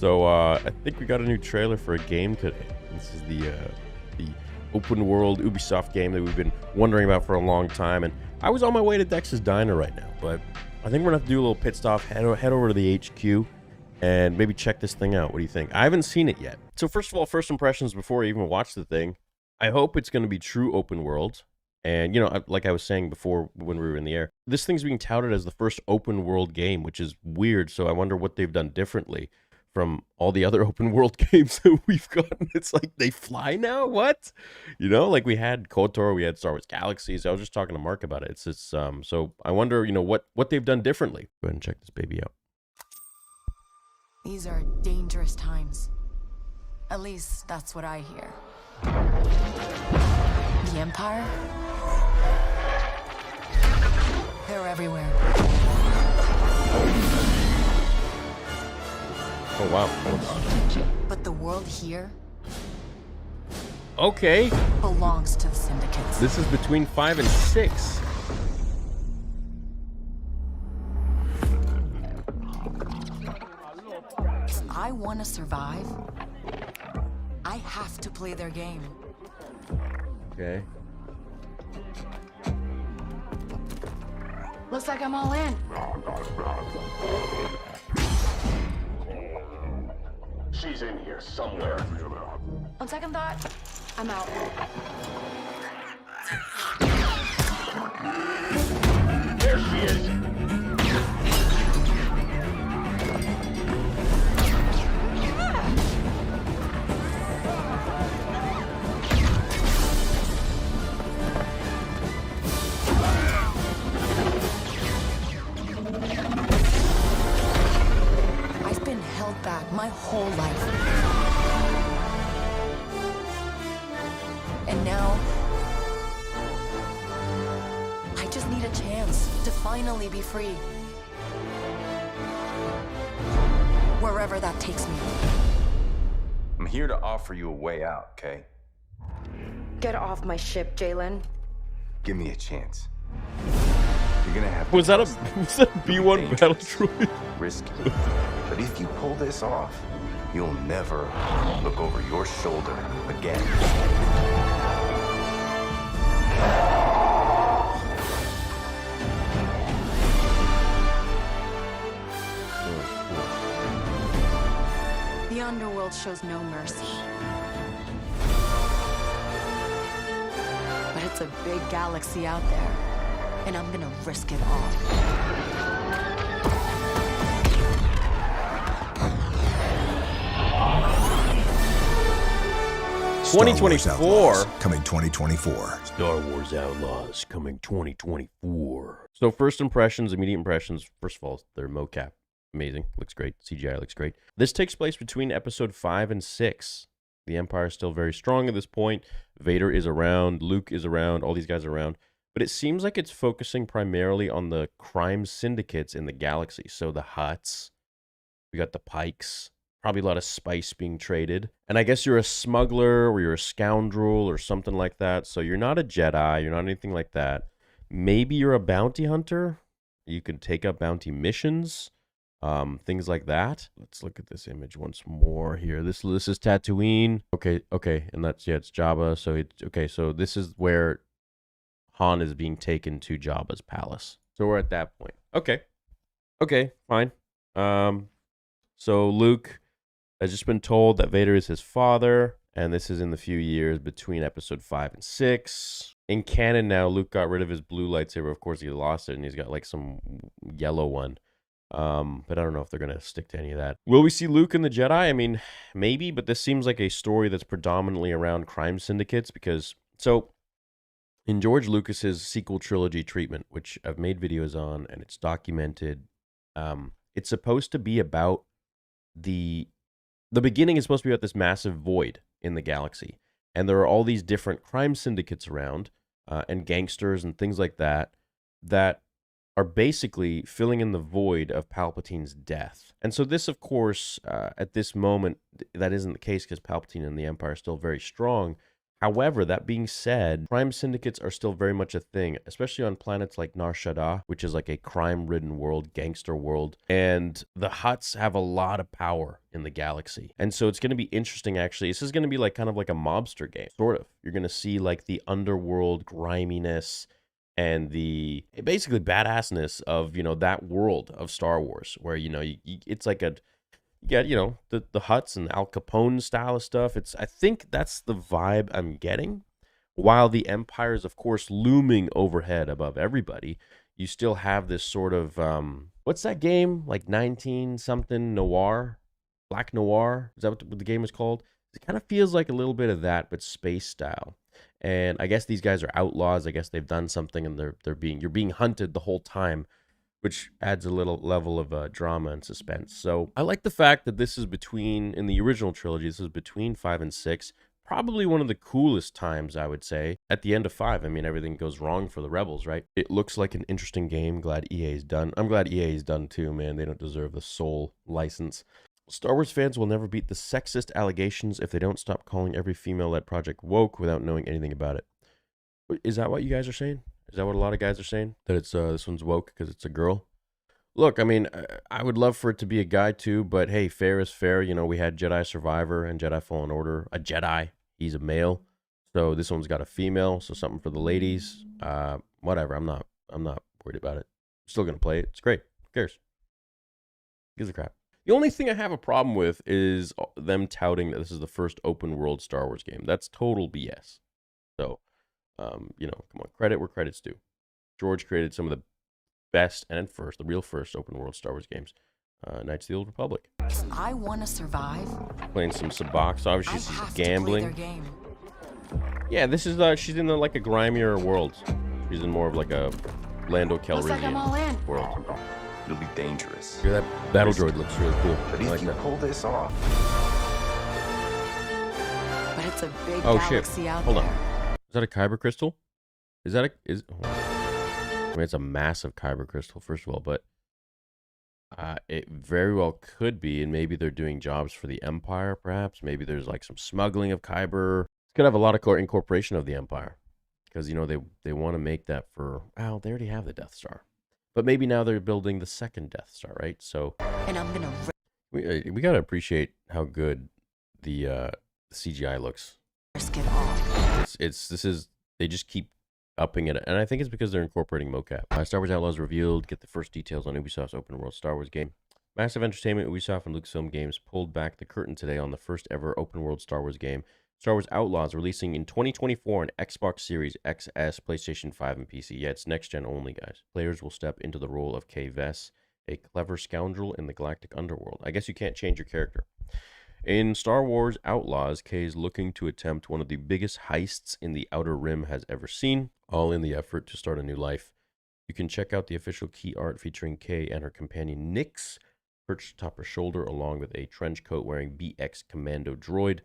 So I think we got a new trailer for a game today. This is the open world Ubisoft game that we've been wondering about for a long time. And I was on my way to Dex's Diner right now, but I think we're gonna have to do a little pit stop, head over to the HQ, and maybe check this thing out. What do you think? I haven't seen it yet. So first of all, first impressions before I even watch the thing. I hope it's going to be true open world. And, you know, like I was saying before when we were in the air, this thing's being touted as the first open world game, which is weird. So I wonder what they've done differently from all the other open world games that we've gotten. It's like they fly now? What? You know, like we had KOTOR, we had Star Wars Galaxies. I was just talking to Mark about it. So I wonder, you know, what they've done differently. Go ahead and check this baby out. These are dangerous times. At least that's what I hear. The Empire? They're everywhere. Oh, wow. But the world here Okay. belongs to the syndicates. This is between 5 and 6. If I want to survive, I have to play their game. Okay. Looks like I'm all in. She's in here somewhere. On second thought, I'm out. There she is. I've been held back my whole life. And now, I just need a chance to finally be free. Wherever that takes me. I'm here to offer you a way out, okay? Get off my ship, Jalen. Give me a chance. You're gonna have to Was that a trust B1 battle droid? risky. But if you pull this off, you'll never look over your shoulder again. The underworld shows no mercy. But it's a big galaxy out there, and I'm gonna risk it all. 2024. Coming 2024. Star Wars Outlaws coming 2024. So first impressions, immediate impressions. First of all, their mocap, amazing. Looks great. CGI looks great. This takes place between episode 5 and 6. The Empire is still very strong at this point. Vader is around. Luke is around. All these guys are around. But it seems like it's focusing primarily on the crime syndicates in the galaxy. So the Hutts. We got the Pikes. Probably a lot of spice being traded. And I guess you're a smuggler or you're a scoundrel or something like that. So you're not a Jedi. You're not anything like that. Maybe you're a bounty hunter. You can take up bounty missions. Things like that. Let's look at this image once more here. This is Tatooine. Okay. And that's, yeah, it's Jabba. So this is where Han is being taken to Jabba's palace. So we're at that point. Okay, fine. So Luke has just been told that Vader is his father, and this is in the few years between episode 5 and 6. In canon now, Luke got rid of his blue lightsaber. Of course, he lost it, and he's got like some yellow one. But I don't know if they're going to stick to any of that. Will we see Luke and the Jedi? I mean, maybe, but this seems like a story that's predominantly around crime syndicates because, so, in George Lucas's sequel trilogy treatment, which I've made videos on, and it's documented, it's supposed to be about the beginning is supposed to be about this massive void in the galaxy. And there are all these different crime syndicates around, and gangsters and things like that, that are basically filling in the void of Palpatine's death. And so this, of course, at this moment, that isn't the case because Palpatine and the Empire are still very strong. However, that being said, crime syndicates are still very much a thing, especially on planets like Nar Shaddaa, which is like a crime-ridden world, gangster world. And the Hutts have a lot of power in the galaxy. And so it's going to be interesting, actually. This is going to be like kind of like a mobster game, sort of. You're going to see like the underworld griminess and the basically badassness of, that world of Star Wars, where, it's like you got, the Hutts and Al Capone style of stuff. I think that's the vibe I'm getting. While the Empire is, of course, looming overhead above everybody, you still have this sort of, what's that game? Like 19 something noir? Black Noir? Is that what the game is called? It kind of feels like a little bit of that, but space style. And I guess these guys are outlaws. I guess they've done something and you're being hunted the whole time, which adds a little level of drama and suspense. So I like the fact that this is in the original trilogy, this is between 5 and 6. Probably one of the coolest times, I would say, at the end of 5. I mean, everything goes wrong for the rebels, right? It looks like an interesting game. Glad EA's done. I'm glad EA's done too, man. They don't deserve the sole license. Star Wars fans will never beat the sexist allegations if they don't stop calling every female-led project woke without knowing anything about it. Is that what you guys are saying? Is that what a lot of guys are saying? That it's this one's woke because it's a girl? Look, I mean, I would love for it to be a guy too, but hey, fair is fair. We had Jedi Survivor and Jedi Fallen Order. A Jedi, he's a male. So this one's got a female, so something for the ladies. Whatever, I'm not worried about it. I'm still gonna play it. It's great. Who cares? Gives a crap. The only thing I have a problem with is them touting that this is the first open world Star Wars game. That's total BS. So, come on, credit where credit's due. George created some of the best and the real first open world Star Wars games. Knights of the Old Republic. If I want to survive, Playing some Sabacc. So obviously I she's have to play their gambling. game. Yeah, this is she's in like a grimier world. She's in more of like a Lando Looks like I'm all Calrissian in. world. It'll be dangerous. Yeah, that battle droid looks really cool. But I if like you that. pull this off, But it's a big Oh shit! galaxy out Hold there. on. Is that a kyber crystal? Is that I mean, it's a massive kyber crystal, first of all, but it very well could be, and maybe they're doing jobs for the Empire, perhaps. Maybe there's like some smuggling of kyber. It's gonna have a lot of incorporation of the Empire, because they want to make that for. Oh, they already have the Death Star, but maybe now they're building the second Death Star, right? So And I'm gonna we gotta appreciate how good the CGI looks. risk it all. They just keep upping it, and I think it's because they're incorporating mocap. Star Wars Outlaws revealed. Get the first details on Ubisoft's open world Star Wars game. Massive Entertainment, Ubisoft, and Lucasfilm Games pulled back the curtain today on the first ever open world Star Wars game, Star Wars Outlaws, releasing in 2024 on Xbox Series XS, PlayStation 5, and PC. Yeah, it's next gen only, guys. Players will step into the role of Kay Vess, a clever scoundrel in the galactic underworld. I guess you can't change your character. In Star Wars Outlaws, Kay is looking to attempt one of the biggest heists in the Outer Rim has ever seen, all in the effort to start a new life. You can check out the official key art featuring Kay and her companion Nyx, perched atop her shoulder along with a trench coat wearing BX Commando droid.